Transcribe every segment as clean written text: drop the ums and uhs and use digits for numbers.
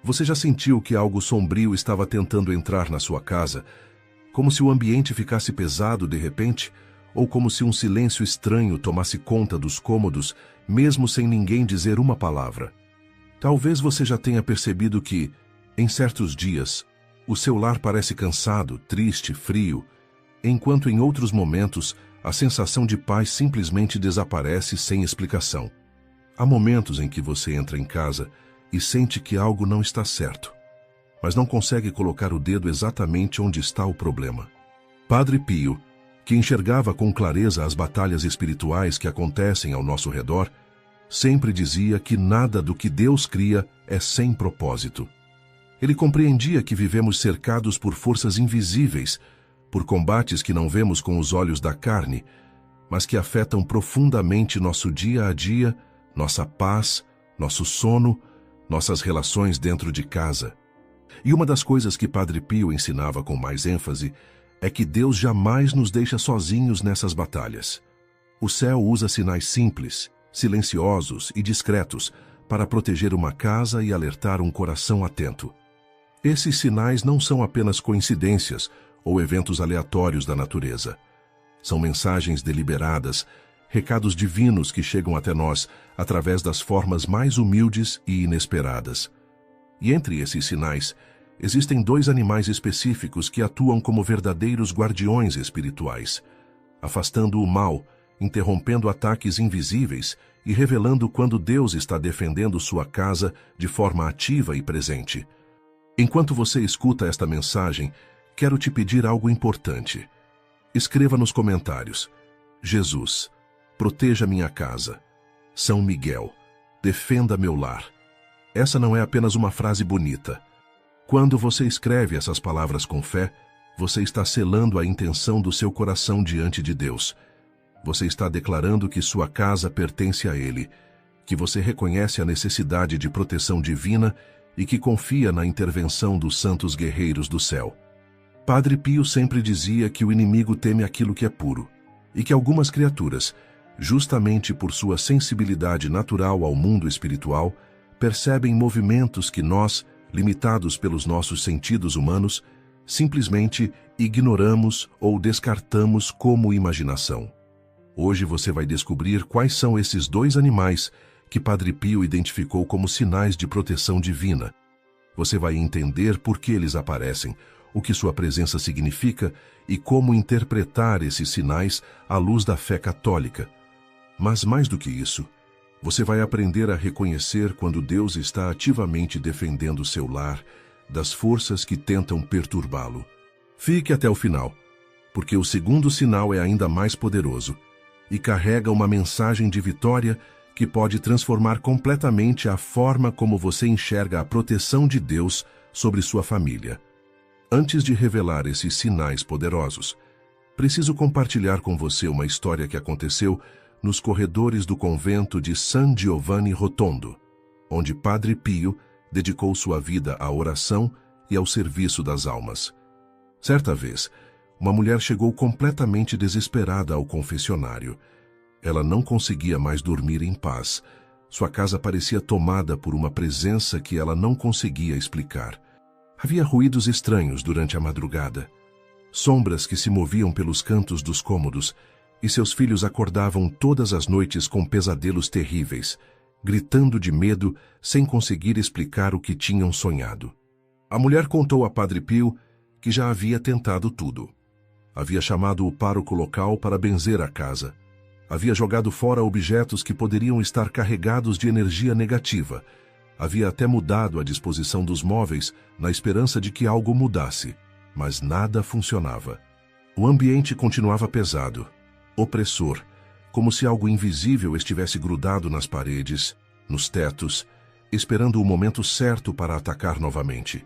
Você já sentiu que algo sombrio estava tentando entrar na sua casa? Como se o ambiente ficasse pesado de repente? Ou como se um silêncio estranho tomasse conta dos cômodos, mesmo sem ninguém dizer uma palavra? Talvez você já tenha percebido que, em certos dias, o seu lar parece cansado, triste, frio, enquanto em outros momentos a sensação de paz simplesmente desaparece sem explicação. Há momentos em que você entra em casa e sente que algo não está certo, mas não consegue colocar o dedo exatamente onde está o problema. Padre Pio, que enxergava com clareza as batalhas espirituais que acontecem ao nosso redor, sempre dizia que nada do que Deus cria é sem propósito. Ele compreendia que vivemos cercados por forças invisíveis, por combates que não vemos com os olhos da carne, mas que afetam profundamente nosso dia a dia, nossa paz, nosso sono, nossas relações dentro de casa. E uma das coisas que Padre Pio ensinava com mais ênfase é que Deus jamais nos deixa sozinhos nessas batalhas. O céu usa sinais simples, silenciosos e discretos para proteger uma casa e alertar um coração atento. Esses sinais não são apenas coincidências ou eventos aleatórios da natureza. São mensagens deliberadas, recados divinos que chegam até nós através das formas mais humildes e inesperadas. E entre esses sinais, existem 2 animais específicos que atuam como verdadeiros guardiões espirituais, afastando o mal, interrompendo ataques invisíveis e revelando quando Deus está defendendo sua casa de forma ativa e presente. Enquanto você escuta esta mensagem, quero te pedir algo importante. Escreva nos comentários: Jesus, proteja minha casa. São Miguel, defenda meu lar. Essa não é apenas uma frase bonita. Quando você escreve essas palavras com fé, você está selando a intenção do seu coração diante de Deus. Você está declarando que sua casa pertence a Ele, que você reconhece a necessidade de proteção divina e que confia na intervenção dos santos guerreiros do céu. Padre Pio sempre dizia que o inimigo teme aquilo que é puro, e que algumas criaturas, justamente por sua sensibilidade natural ao mundo espiritual, percebem movimentos que nós, limitados pelos nossos sentidos humanos, simplesmente ignoramos ou descartamos como imaginação. Hoje você vai descobrir quais são esses 2 animais que Padre Pio identificou como sinais de proteção divina. Você vai entender por que eles aparecem, o que sua presença significa e como interpretar esses sinais à luz da fé católica. Mas mais do que isso, você vai aprender a reconhecer quando Deus está ativamente defendendo seu lar das forças que tentam perturbá-lo. Fique até o final, porque o segundo sinal é ainda mais poderoso e carrega uma mensagem de vitória que pode transformar completamente a forma como você enxerga a proteção de Deus sobre sua família. Antes de revelar esses sinais poderosos, preciso compartilhar com você uma história que aconteceu nos corredores do convento de San Giovanni Rotondo, onde Padre Pio dedicou sua vida à oração e ao serviço das almas. Certa vez, uma mulher chegou completamente desesperada ao confessionário. Ela não conseguia mais dormir em paz. Sua casa parecia tomada por uma presença que ela não conseguia explicar. Havia ruídos estranhos durante a madrugada, sombras que se moviam pelos cantos dos cômodos, e seus filhos acordavam todas as noites com pesadelos terríveis, gritando de medo sem conseguir explicar o que tinham sonhado. A mulher contou a Padre Pio que já havia tentado tudo. Havia chamado o pároco local para benzer a casa. Havia jogado fora objetos que poderiam estar carregados de energia negativa. Havia até mudado a disposição dos móveis na esperança de que algo mudasse, mas nada funcionava. O ambiente continuava pesado, opressor, como se algo invisível estivesse grudado nas paredes, nos tetos, esperando o momento certo para atacar novamente.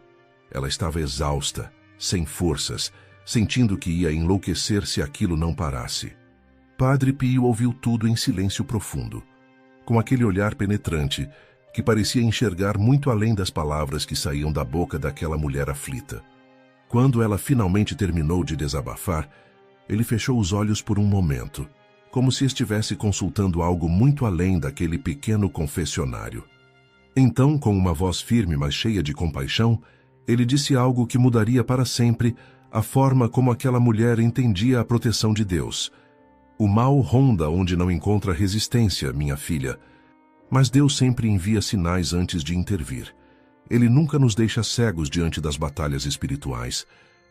Ela estava exausta, sem forças, sentindo que ia enlouquecer se aquilo não parasse. Padre Pio ouviu tudo em silêncio profundo, com aquele olhar penetrante que parecia enxergar muito além das palavras que saíam da boca daquela mulher aflita. Quando ela finalmente terminou de desabafar, ele fechou os olhos por um momento, como se estivesse consultando algo muito além daquele pequeno confessionário. Então, com uma voz firme, mas cheia de compaixão, ele disse algo que mudaria para sempre a forma como aquela mulher entendia a proteção de Deus. O mal ronda onde não encontra resistência, minha filha. Mas Deus sempre envia sinais antes de intervir. Ele nunca nos deixa cegos diante das batalhas espirituais.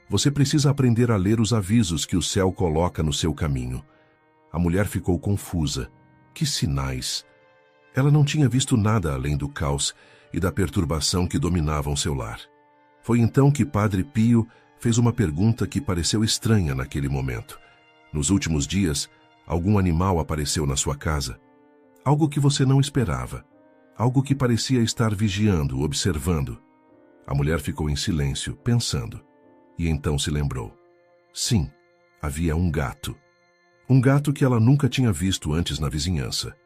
Você precisa aprender a ler os avisos que o céu coloca no seu caminho. A mulher ficou confusa. Que sinais? Ela não tinha visto nada além do caos e da perturbação que dominavam seu lar. Foi então que Padre Pio fez uma pergunta que pareceu estranha naquele momento. Nos últimos dias, algum animal apareceu na sua casa? Algo que você não esperava. Algo que parecia estar vigiando, observando. A mulher ficou em silêncio, pensando. E então se lembrou. Sim, havia um gato. Um gato que ela nunca tinha visto antes na vizinhança,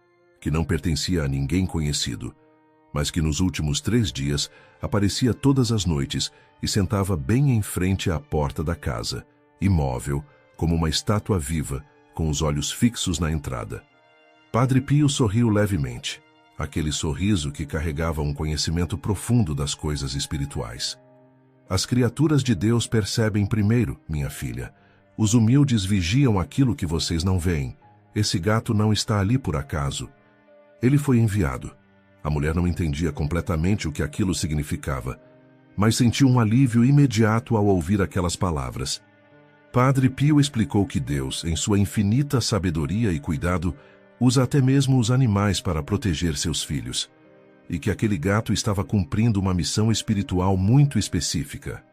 que não pertencia a ninguém conhecido, mas que nos últimos 3 dias aparecia todas as noites e sentava bem em frente à porta da casa, imóvel, como uma estátua viva, com os olhos fixos na entrada. Padre Pio sorriu levemente, aquele sorriso que carregava um conhecimento profundo das coisas espirituais. As criaturas de Deus percebem primeiro, minha filha. Os humildes vigiam aquilo que vocês não veem. Esse gato não está ali por acaso. Ele foi enviado. A mulher não entendia completamente o que aquilo significava, mas sentiu um alívio imediato ao ouvir aquelas palavras. Padre Pio explicou que Deus, em sua infinita sabedoria e cuidado, usa até mesmo os animais para proteger seus filhos, e que aquele gato estava cumprindo uma missão espiritual muito específica.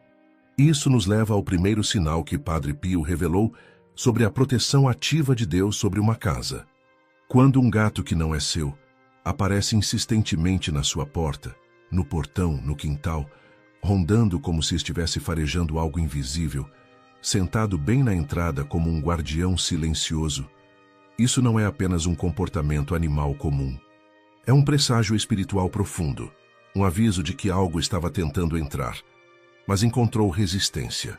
Isso nos leva ao primeiro sinal que Padre Pio revelou sobre a proteção ativa de Deus sobre uma casa. Quando um gato que não é seu aparece insistentemente na sua porta, no portão, no quintal, rondando como se estivesse farejando algo invisível, sentado bem na entrada como um guardião silencioso, isso não é apenas um comportamento animal comum. É um presságio espiritual profundo, um aviso de que algo estava tentando entrar, mas encontrou resistência.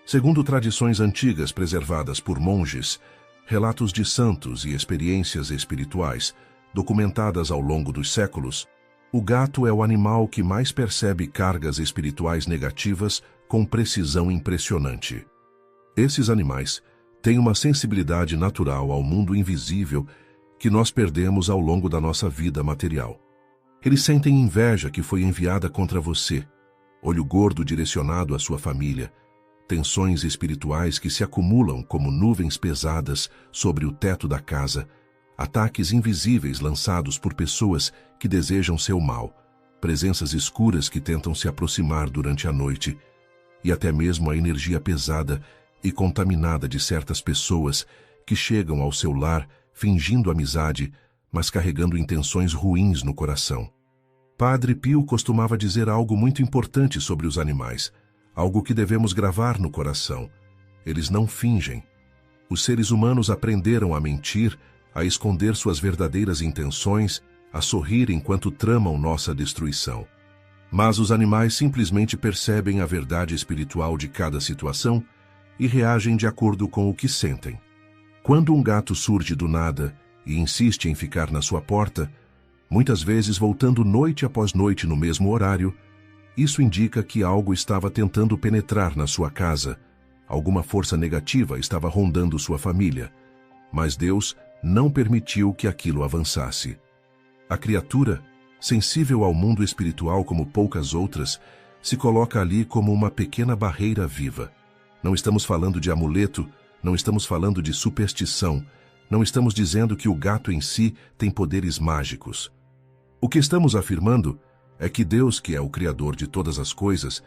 Segundo tradições antigas preservadas por monges, relatos de santos e experiências espirituais, documentadas ao longo dos séculos, o gato é o animal que mais percebe cargas espirituais negativas com precisão impressionante. Esses animais têm uma sensibilidade natural ao mundo invisível que nós perdemos ao longo da nossa vida material. Eles sentem inveja que foi enviada contra você, olho gordo direcionado à sua família, tensões espirituais que se acumulam como nuvens pesadas sobre o teto da casa, ataques invisíveis lançados por pessoas que desejam seu mal, presenças escuras que tentam se aproximar durante a noite, e até mesmo a energia pesada e contaminada de certas pessoas que chegam ao seu lar fingindo amizade, mas carregando intenções ruins no coração. Padre Pio costumava dizer algo muito importante sobre os animais, algo que devemos gravar no coração. Eles não fingem. Os seres humanos aprenderam a mentir, a esconder suas verdadeiras intenções, a sorrir enquanto tramam nossa destruição. Mas os animais simplesmente percebem a verdade espiritual de cada situação e reagem de acordo com o que sentem. Quando um gato surge do nada e insiste em ficar na sua porta, muitas vezes voltando noite após noite no mesmo horário, isso indica que algo estava tentando penetrar na sua casa, alguma força negativa estava rondando sua família, mas Deus não permitiu que aquilo avançasse. A criatura, sensível ao mundo espiritual como poucas outras, se coloca ali como uma pequena barreira viva. Não estamos falando de amuleto, não estamos falando de superstição, não estamos dizendo que o gato em si tem poderes mágicos. O que estamos afirmando é que Deus, que é o Criador de todas as coisas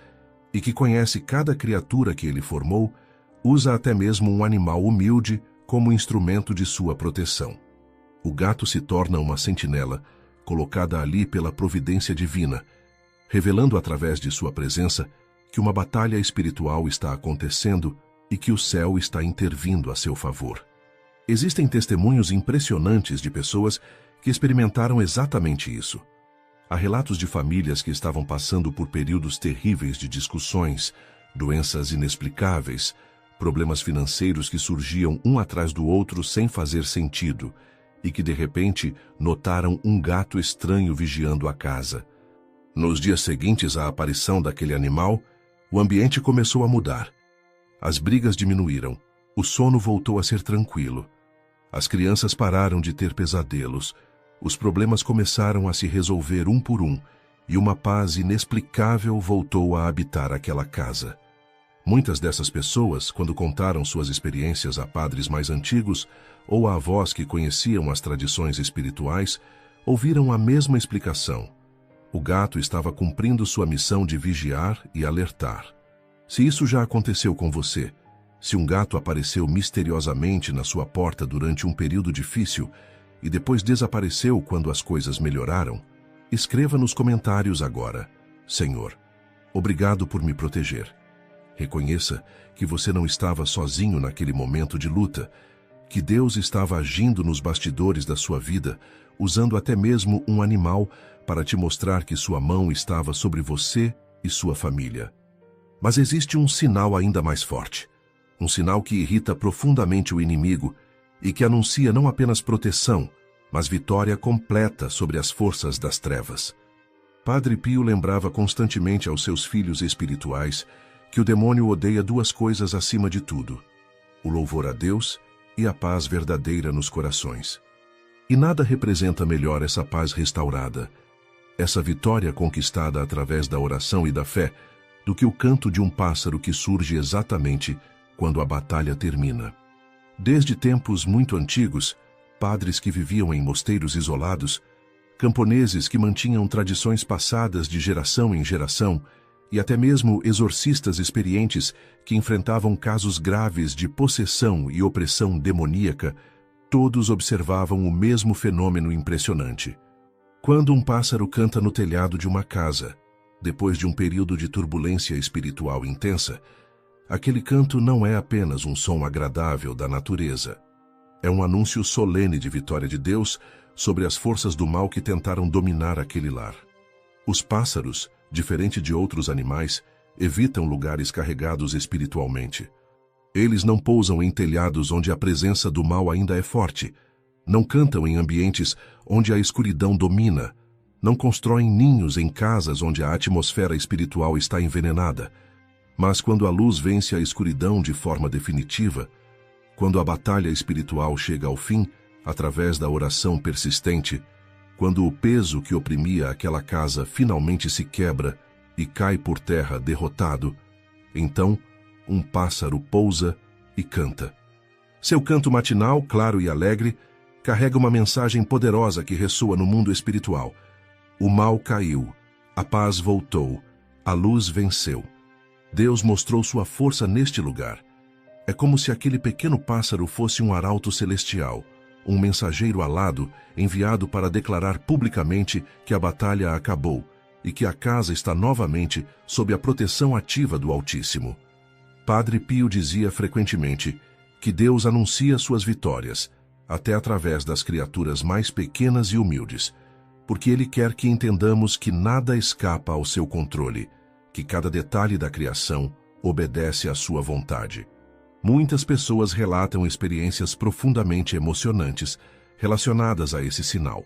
e que conhece cada criatura que Ele formou, usa até mesmo um animal humilde como instrumento de sua proteção. O gato se torna uma sentinela, colocada ali pela providência divina, revelando através de sua presença que uma batalha espiritual está acontecendo e que o céu está intervindo a seu favor. Existem testemunhos impressionantes de pessoas que experimentaram exatamente isso. Há relatos de famílias que estavam passando por períodos terríveis de discussões, doenças inexplicáveis, problemas financeiros que surgiam um atrás do outro sem fazer sentido, e que de repente notaram um gato estranho vigiando a casa, Nos dias seguintes à aparição daquele animal, o ambiente começou a mudar. As brigas diminuíram, o sono voltou a ser tranquilo. As crianças pararam de ter pesadelos, os problemas começaram a se resolver um por um, e uma paz inexplicável voltou a habitar aquela casa. Muitas dessas pessoas, quando contaram suas experiências a padres mais antigos ou a avós que conheciam as tradições espirituais, ouviram a mesma explicação. O gato estava cumprindo sua missão de vigiar e alertar. Se isso já aconteceu com você, se um gato apareceu misteriosamente na sua porta durante um período difícil e depois desapareceu quando as coisas melhoraram, escreva nos comentários agora: Senhor, obrigado por me proteger. Reconheça que você não estava sozinho naquele momento de luta, que Deus estava agindo nos bastidores da sua vida, usando até mesmo um animal para te mostrar que sua mão estava sobre você e sua família. Mas existe um sinal ainda mais forte, um sinal que irrita profundamente o inimigo e que anuncia não apenas proteção, mas vitória completa sobre as forças das trevas. Padre Pio lembrava constantemente aos seus filhos espirituais que o demônio odeia duas coisas acima de tudo: o louvor a Deus e a paz verdadeira nos corações. E nada representa melhor essa paz restaurada, essa vitória conquistada através da oração e da fé, do que o canto de um pássaro que surge exatamente quando a batalha termina. Desde tempos muito antigos, padres que viviam em mosteiros isolados, camponeses que mantinham tradições passadas de geração em geração, e até mesmo exorcistas experientes que enfrentavam casos graves de possessão e opressão demoníaca, todos observavam o mesmo fenômeno impressionante. Quando um pássaro canta no telhado de uma casa, depois de um período de turbulência espiritual intensa, aquele canto não é apenas um som agradável da natureza. É um anúncio solene de vitória de Deus sobre as forças do mal que tentaram dominar aquele lar. Os pássaros, diferente de outros animais, evitam lugares carregados espiritualmente. Eles não pousam em telhados onde a presença do mal ainda é forte, não cantam em ambientes onde a escuridão domina, não constroem ninhos em casas onde a atmosfera espiritual está envenenada. Mas quando a luz vence a escuridão de forma definitiva, quando a batalha espiritual chega ao fim, através da oração persistente, quando o peso que oprimia aquela casa finalmente se quebra e cai por terra derrotado, então um pássaro pousa e canta. Seu canto matinal, claro e alegre, carrega uma mensagem poderosa que ressoa no mundo espiritual. O mal caiu, a paz voltou, a luz venceu. Deus mostrou sua força neste lugar. É como se aquele pequeno pássaro fosse um arauto celestial, um mensageiro alado enviado para declarar publicamente que a batalha acabou e que a casa está novamente sob a proteção ativa do Altíssimo. Padre Pio dizia frequentemente que Deus anuncia suas vitórias, até através das criaturas mais pequenas e humildes, porque Ele quer que entendamos que nada escapa ao seu controle, que cada detalhe da criação obedece à sua vontade. Muitas pessoas relatam experiências profundamente emocionantes relacionadas a esse sinal.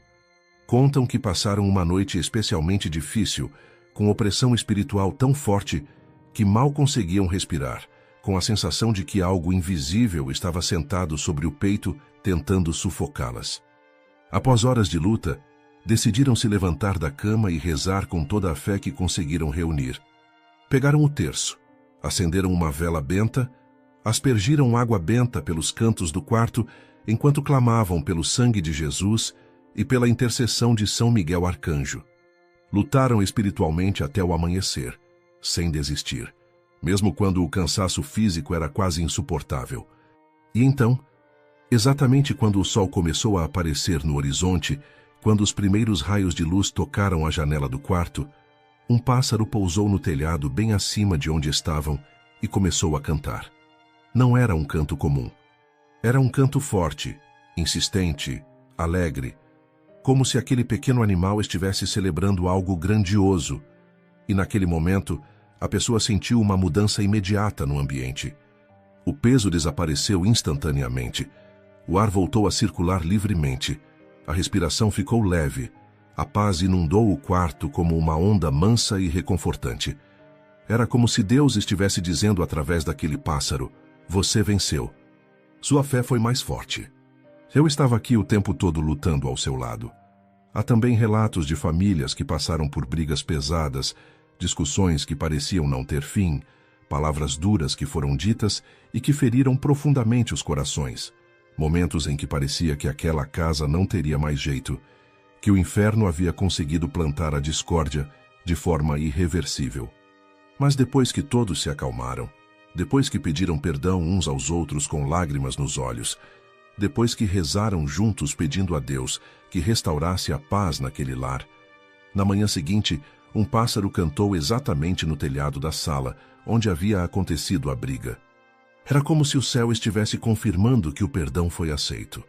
Contam que passaram uma noite especialmente difícil, com opressão espiritual tão forte que mal conseguiam respirar, com a sensação de que algo invisível estava sentado sobre o peito tentando sufocá-las. Após horas de luta, decidiram se levantar da cama e rezar com toda a fé que conseguiram reunir. Pegaram o terço, acenderam uma vela benta, aspergiram água benta pelos cantos do quarto enquanto clamavam pelo sangue de Jesus e pela intercessão de São Miguel Arcanjo. Lutaram espiritualmente até o amanhecer, sem desistir, mesmo quando o cansaço físico era quase insuportável. E então, exatamente quando o sol começou a aparecer no horizonte, quando os primeiros raios de luz tocaram a janela do quarto, um pássaro pousou no telhado bem acima de onde estavam e começou a cantar. Não era um canto comum. Era um canto forte, insistente, alegre, como se aquele pequeno animal estivesse celebrando algo grandioso. E naquele momento, a pessoa sentiu uma mudança imediata no ambiente. O peso desapareceu instantaneamente. O ar voltou a circular livremente. A respiração ficou leve. A paz inundou o quarto como uma onda mansa e reconfortante. Era como se Deus estivesse dizendo através daquele pássaro: você venceu. Sua fé foi mais forte. Eu estava aqui o tempo todo lutando ao seu lado. Há também relatos de famílias que passaram por brigas pesadas, discussões que pareciam não ter fim, palavras duras que foram ditas e que feriram profundamente os corações. Momentos em que parecia que aquela casa não teria mais jeito, que o inferno havia conseguido plantar a discórdia de forma irreversível. Mas depois que todos se acalmaram, depois que pediram perdão uns aos outros com lágrimas nos olhos, depois que rezaram juntos pedindo a Deus que restaurasse a paz naquele lar, na manhã seguinte, um pássaro cantou exatamente no telhado da sala, onde havia acontecido a briga. Era como se o céu estivesse confirmando que o perdão foi aceito,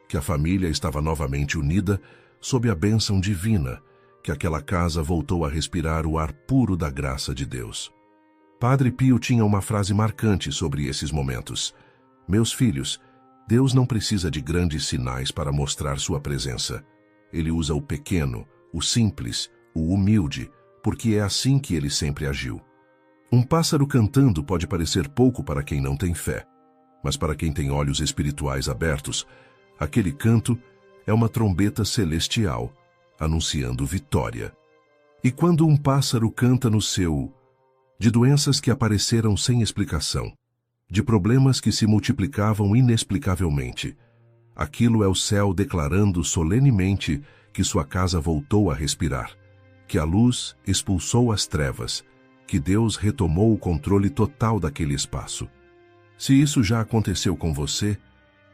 que a família estava novamente unida sob a bênção divina, que aquela casa voltou a respirar o ar puro da graça de Deus. Padre Pio tinha uma frase marcante sobre esses momentos: meus filhos, Deus não precisa de grandes sinais para mostrar sua presença. Ele usa o pequeno, o simples, o humilde, porque é assim que ele sempre agiu. Um pássaro cantando pode parecer pouco para quem não tem fé, mas para quem tem olhos espirituais abertos, aquele canto é uma trombeta celestial, anunciando vitória. E quando um pássaro canta no céu, de doenças que apareceram sem explicação, de problemas que se multiplicavam inexplicavelmente, aquilo é o céu declarando solenemente que sua casa voltou a respirar, que a luz expulsou as trevas, que Deus retomou o controle total daquele espaço. Se isso já aconteceu com você,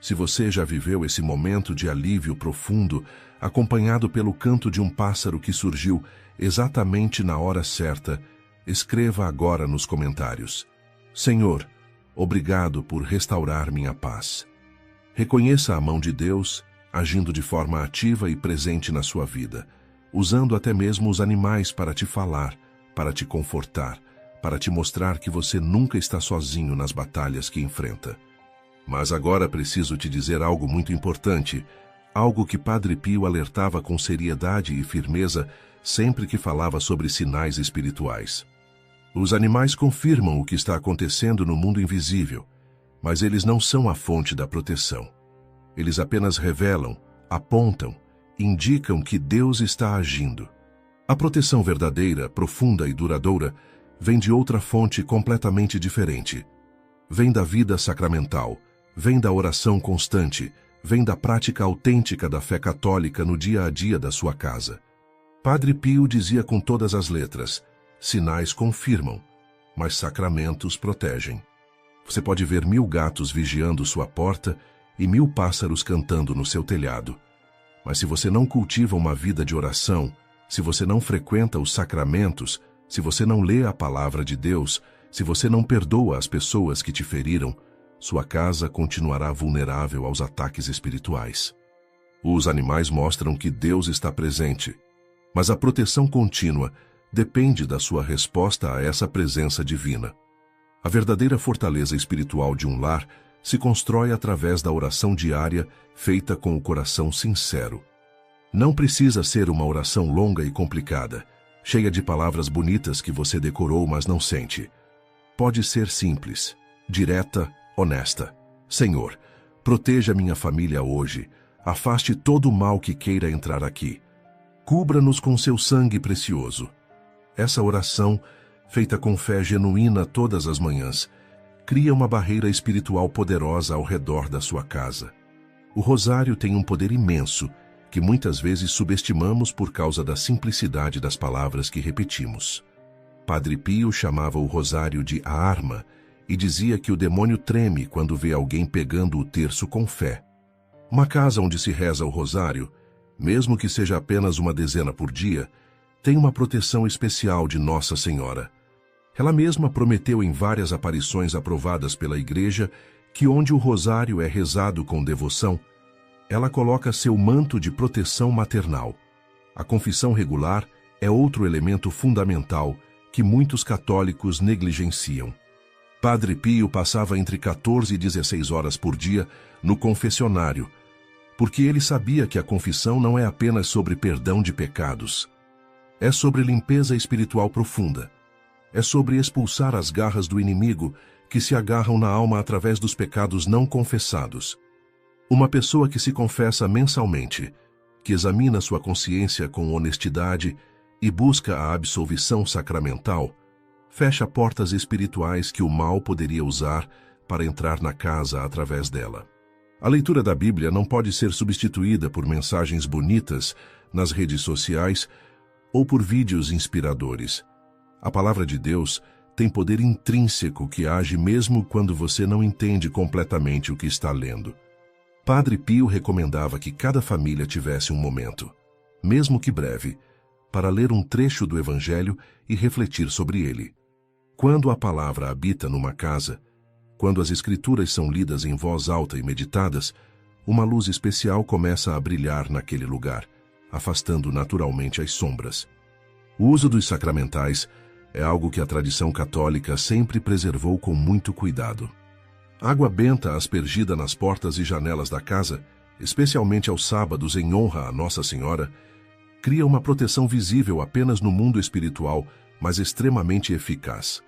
se você já viveu esse momento de alívio profundo, acompanhado pelo canto de um pássaro que surgiu exatamente na hora certa, escreva agora nos comentários: Senhor, obrigado por restaurar minha paz. Reconheça a mão de Deus agindo de forma ativa e presente na sua vida, usando até mesmo os animais para te falar, para te confortar, para te mostrar que você nunca está sozinho nas batalhas que enfrenta. Mas agora preciso te dizer algo muito importante, algo que Padre Pio alertava com seriedade e firmeza sempre que falava sobre sinais espirituais. Os animais confirmam o que está acontecendo no mundo invisível, mas eles não são a fonte da proteção. Eles apenas revelam, apontam, indicam que Deus está agindo. A proteção verdadeira, profunda e duradoura vem de outra fonte completamente diferente. Vem da vida sacramental, vem da oração constante, vem da prática autêntica da fé católica no dia a dia da sua casa. Padre Pio dizia com todas as letras: sinais confirmam, mas sacramentos protegem. Você pode ver 1000 gatos vigiando sua porta e 1000 pássaros cantando no seu telhado. Mas se você não cultiva uma vida de oração, se você não frequenta os sacramentos, se você não lê a palavra de Deus, se você não perdoa as pessoas que te feriram, sua casa continuará vulnerável aos ataques espirituais. Os animais mostram que Deus está presente, mas a proteção contínua depende da sua resposta a essa presença divina. A verdadeira fortaleza espiritual de um lar se constrói através da oração diária feita com o coração sincero. Não precisa ser uma oração longa e complicada, cheia de palavras bonitas que você decorou, mas não sente. Pode ser simples, direta, honesta. Senhor, proteja minha família hoje, afaste todo o mal que queira entrar aqui. Cubra-nos com seu sangue precioso. Essa oração, feita com fé genuína todas as manhãs, cria uma barreira espiritual poderosa ao redor da sua casa. O rosário tem um poder imenso, que muitas vezes subestimamos por causa da simplicidade das palavras que repetimos. Padre Pio chamava o rosário de a arma e dizia que o demônio treme quando vê alguém pegando o terço com fé. Uma casa onde se reza o rosário, mesmo que seja apenas uma dezena por dia, tem uma proteção especial de Nossa Senhora. Ela mesma prometeu em várias aparições aprovadas pela Igreja que onde o rosário é rezado com devoção, ela coloca seu manto de proteção maternal. A confissão regular é outro elemento fundamental que muitos católicos negligenciam. Padre Pio passava entre 14 e 16 horas por dia no confessionário, porque ele sabia que a confissão não é apenas sobre perdão de pecados. É sobre limpeza espiritual profunda. É sobre expulsar as garras do inimigo que se agarram na alma através dos pecados não confessados. Uma pessoa que se confessa mensalmente, que examina sua consciência com honestidade e busca a absolvição sacramental, fecha portas espirituais que o mal poderia usar para entrar na casa através dela. A leitura da Bíblia não pode ser substituída por mensagens bonitas nas redes sociais ou por vídeos inspiradores. A palavra de Deus tem poder intrínseco que age mesmo quando você não entende completamente o que está lendo. Padre Pio recomendava que cada família tivesse um momento, mesmo que breve, para ler um trecho do Evangelho e refletir sobre ele. Quando a palavra habita numa casa, quando as Escrituras são lidas em voz alta e meditadas, uma luz especial começa a brilhar naquele lugar, afastando naturalmente as sombras. O uso dos sacramentais é algo que a tradição católica sempre preservou com muito cuidado. Água benta aspergida nas portas e janelas da casa, especialmente aos sábados em honra a Nossa Senhora, cria uma proteção visível apenas no mundo espiritual, mas extremamente eficaz.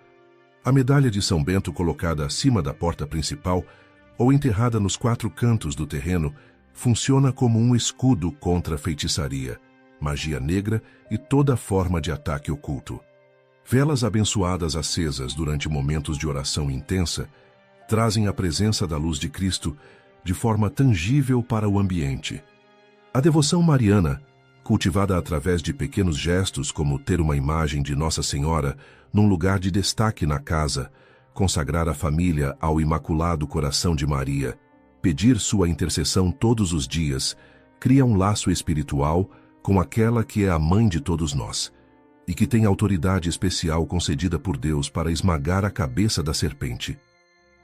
A medalha de São Bento colocada acima da porta principal ou enterrada nos 4 cantos do terreno funciona como um escudo contra a feitiçaria, magia negra e toda forma de ataque oculto. Velas abençoadas acesas durante momentos de oração intensa trazem a presença da luz de Cristo de forma tangível para o ambiente. A devoção mariana, cultivada através de pequenos gestos como ter uma imagem de Nossa Senhora num lugar de destaque na casa, consagrar a família ao Imaculado Coração de Maria, pedir sua intercessão todos os dias, cria um laço espiritual com aquela que é a mãe de todos nós, e que tem autoridade especial concedida por Deus para esmagar a cabeça da serpente.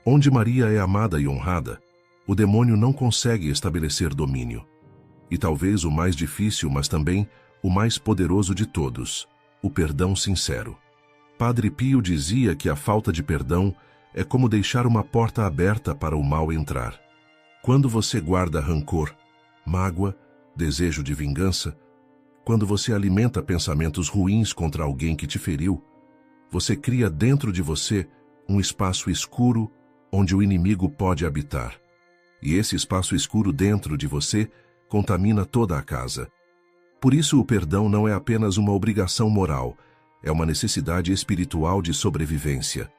Onde Maria é amada e honrada, o demônio não consegue estabelecer domínio. E talvez o mais difícil, mas também o mais poderoso de todos, o perdão sincero. Padre Pio dizia que a falta de perdão é como deixar uma porta aberta para o mal entrar. Quando você guarda rancor, mágoa, desejo de vingança, quando você alimenta pensamentos ruins contra alguém que te feriu, você cria dentro de você um espaço escuro onde o inimigo pode habitar. E esse espaço escuro dentro de você contamina toda a casa. Por isso o perdão não é apenas uma obrigação moral, é uma necessidade espiritual de sobrevivência.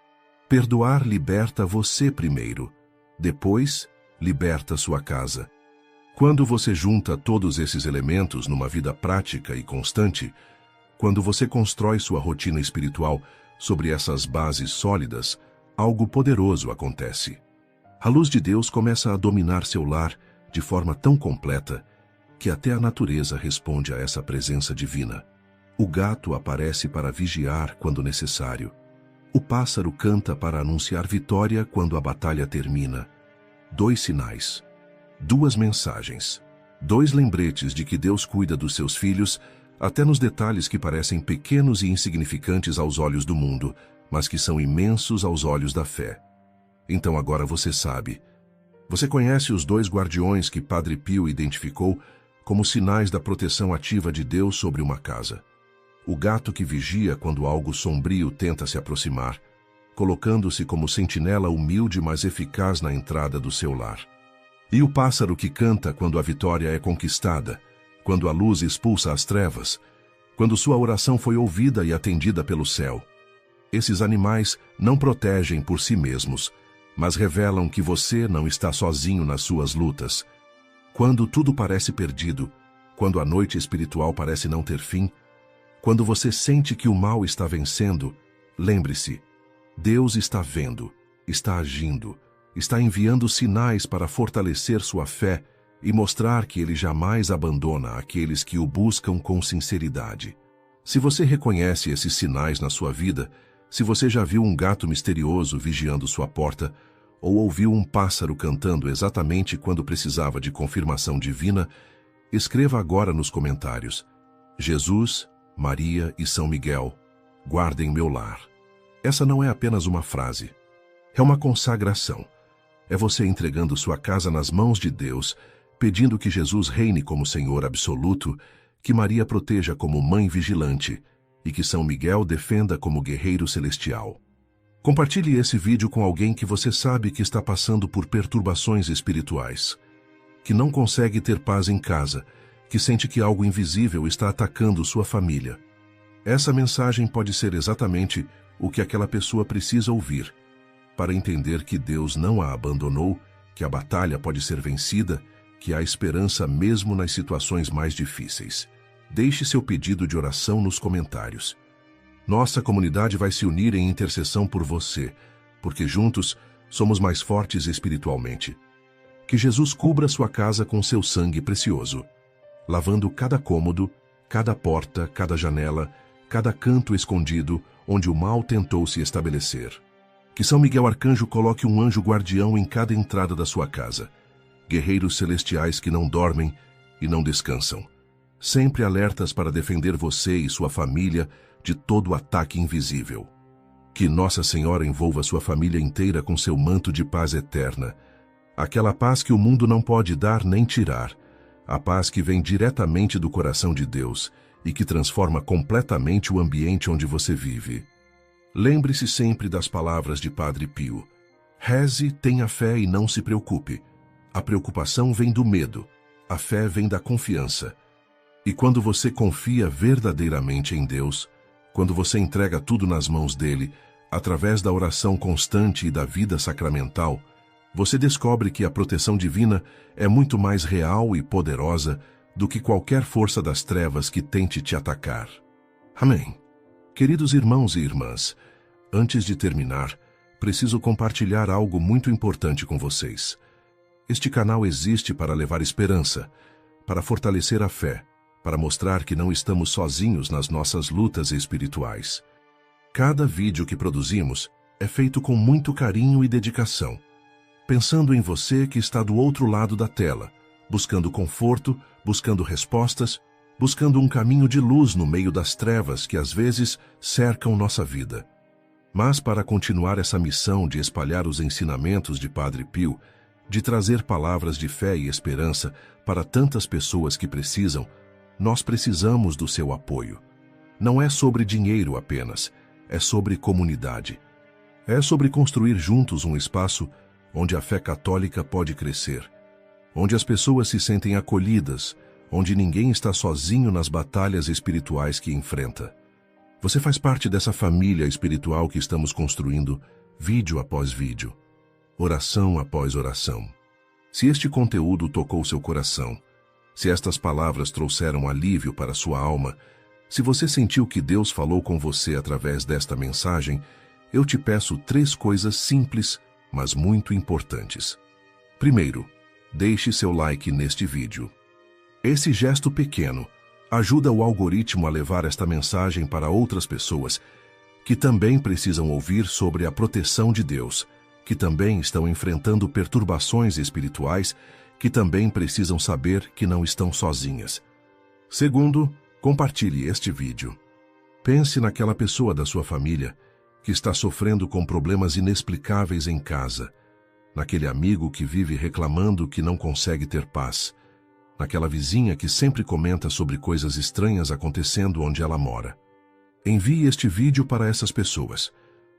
Perdoar liberta você primeiro, depois liberta sua casa. Quando você junta todos esses elementos numa vida prática e constante, quando você constrói sua rotina espiritual sobre essas bases sólidas, algo poderoso acontece. A luz de Deus começa a dominar seu lar de forma tão completa que até a natureza responde a essa presença divina. O gato aparece para vigiar quando necessário. O pássaro canta para anunciar vitória quando a batalha termina. 2 sinais, 2 mensagens, 2 lembretes de que Deus cuida dos seus filhos, até nos detalhes que parecem pequenos e insignificantes aos olhos do mundo, mas que são imensos aos olhos da fé. Então agora você sabe. Você conhece os 2 guardiões que Padre Pio identificou como sinais da proteção ativa de Deus sobre uma casa. O gato que vigia quando algo sombrio tenta se aproximar, colocando-se como sentinela humilde mas eficaz na entrada do seu lar. E o pássaro que canta quando a vitória é conquistada, quando a luz expulsa as trevas, quando sua oração foi ouvida e atendida pelo céu. Esses animais não protegem por si mesmos, mas revelam que você não está sozinho nas suas lutas. Quando tudo parece perdido, quando a noite espiritual parece não ter fim, quando você sente que o mal está vencendo, lembre-se, Deus está vendo, está agindo, está enviando sinais para fortalecer sua fé e mostrar que Ele jamais abandona aqueles que o buscam com sinceridade. Se você reconhece esses sinais na sua vida, se você já viu um gato misterioso vigiando sua porta, ou ouviu um pássaro cantando exatamente quando precisava de confirmação divina, escreva agora nos comentários: Jesus, Maria e São Miguel, guardem meu lar. Essa não é apenas uma frase. É uma consagração. É você entregando sua casa nas mãos de Deus, pedindo que Jesus reine como Senhor absoluto, que Maria proteja como mãe vigilante e que São Miguel defenda como guerreiro celestial. Compartilhe esse vídeo com alguém que você sabe que está passando por perturbações espirituais, que não consegue ter paz em casa, que sente que algo invisível está atacando sua família. Essa mensagem pode ser exatamente o que aquela pessoa precisa ouvir, para entender que Deus não a abandonou, que a batalha pode ser vencida, que há esperança mesmo nas situações mais difíceis. Deixe seu pedido de oração nos comentários. Nossa comunidade vai se unir em intercessão por você, porque juntos somos mais fortes espiritualmente. Que Jesus cubra sua casa com seu sangue precioso, lavando cada cômodo, cada porta, cada janela, cada canto escondido onde o mal tentou se estabelecer. Que São Miguel Arcanjo coloque um anjo guardião em cada entrada da sua casa, guerreiros celestiais que não dormem e não descansam, sempre alertas para defender você e sua família de todo ataque invisível. Que Nossa Senhora envolva sua família inteira com seu manto de paz eterna, aquela paz que o mundo não pode dar nem tirar, a paz que vem diretamente do coração de Deus e que transforma completamente o ambiente onde você vive. Lembre-se sempre das palavras de Padre Pio. Reze, tenha fé e não se preocupe. A preocupação vem do medo, a fé vem da confiança. E quando você confia verdadeiramente em Deus, quando você entrega tudo nas mãos dele, através da oração constante e da vida sacramental, você descobre que a proteção divina é muito mais real e poderosa do que qualquer força das trevas que tente te atacar. Amém. Queridos irmãos e irmãs, antes de terminar, preciso compartilhar algo muito importante com vocês. Este canal existe para levar esperança, para fortalecer a fé, para mostrar que não estamos sozinhos nas nossas lutas espirituais. Cada vídeo que produzimos é feito com muito carinho e dedicação, pensando em você que está do outro lado da tela, buscando conforto, buscando respostas, buscando um caminho de luz no meio das trevas que às vezes cercam nossa vida. Mas para continuar essa missão de espalhar os ensinamentos de Padre Pio, de trazer palavras de fé e esperança para tantas pessoas que precisam, nós precisamos do seu apoio. Não é sobre dinheiro apenas, é sobre comunidade. É sobre construir juntos um espaço onde a fé católica pode crescer, onde as pessoas se sentem acolhidas, onde ninguém está sozinho nas batalhas espirituais que enfrenta. Você faz parte dessa família espiritual que estamos construindo, vídeo após vídeo, oração após oração. Se este conteúdo tocou seu coração, se estas palavras trouxeram alívio para sua alma, se você sentiu que Deus falou com você através desta mensagem, eu te peço 3 coisas simples, mas muito importantes. Primeiro, deixe seu like neste vídeo. Esse gesto pequeno ajuda o algoritmo a levar esta mensagem para outras pessoas que também precisam ouvir sobre a proteção de Deus, que também estão enfrentando perturbações espirituais, que também precisam saber que não estão sozinhas. Segundo, compartilhe este vídeo. Pense naquela pessoa da sua família que está sofrendo com problemas inexplicáveis em casa, naquele amigo que vive reclamando que não consegue ter paz, naquela vizinha que sempre comenta sobre coisas estranhas acontecendo onde ela mora. Envie este vídeo para essas pessoas.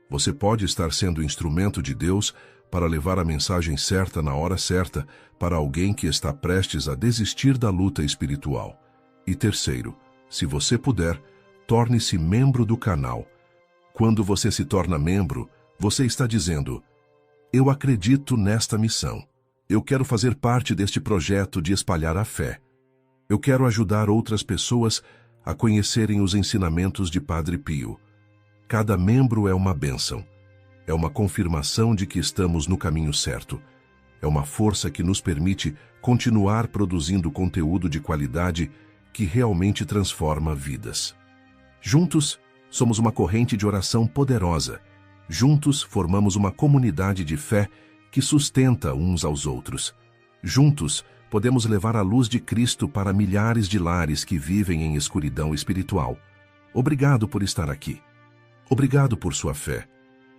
Você pode estar sendo instrumento de Deus para levar a mensagem certa na hora certa para alguém que está prestes a desistir da luta espiritual. E terceiro, se você puder, torne-se membro do canal. Quando você se torna membro, você está dizendo: eu acredito nesta missão. Eu quero fazer parte deste projeto de espalhar a fé. Eu quero ajudar outras pessoas a conhecerem os ensinamentos de Padre Pio. Cada membro é uma bênção. É uma confirmação de que estamos no caminho certo. É uma força que nos permite continuar produzindo conteúdo de qualidade que realmente transforma vidas. Juntos, somos uma corrente de oração poderosa. Juntos, formamos uma comunidade de fé que sustenta uns aos outros. Juntos, podemos levar a luz de Cristo para milhares de lares que vivem em escuridão espiritual. Obrigado por estar aqui. Obrigado por sua fé.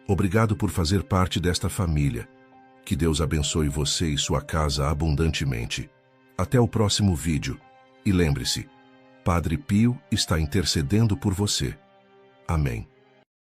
Obrigado por fazer parte desta família. Que Deus abençoe você e sua casa abundantemente. Até o próximo vídeo. E lembre-se, Padre Pio está intercedendo por você. Amém.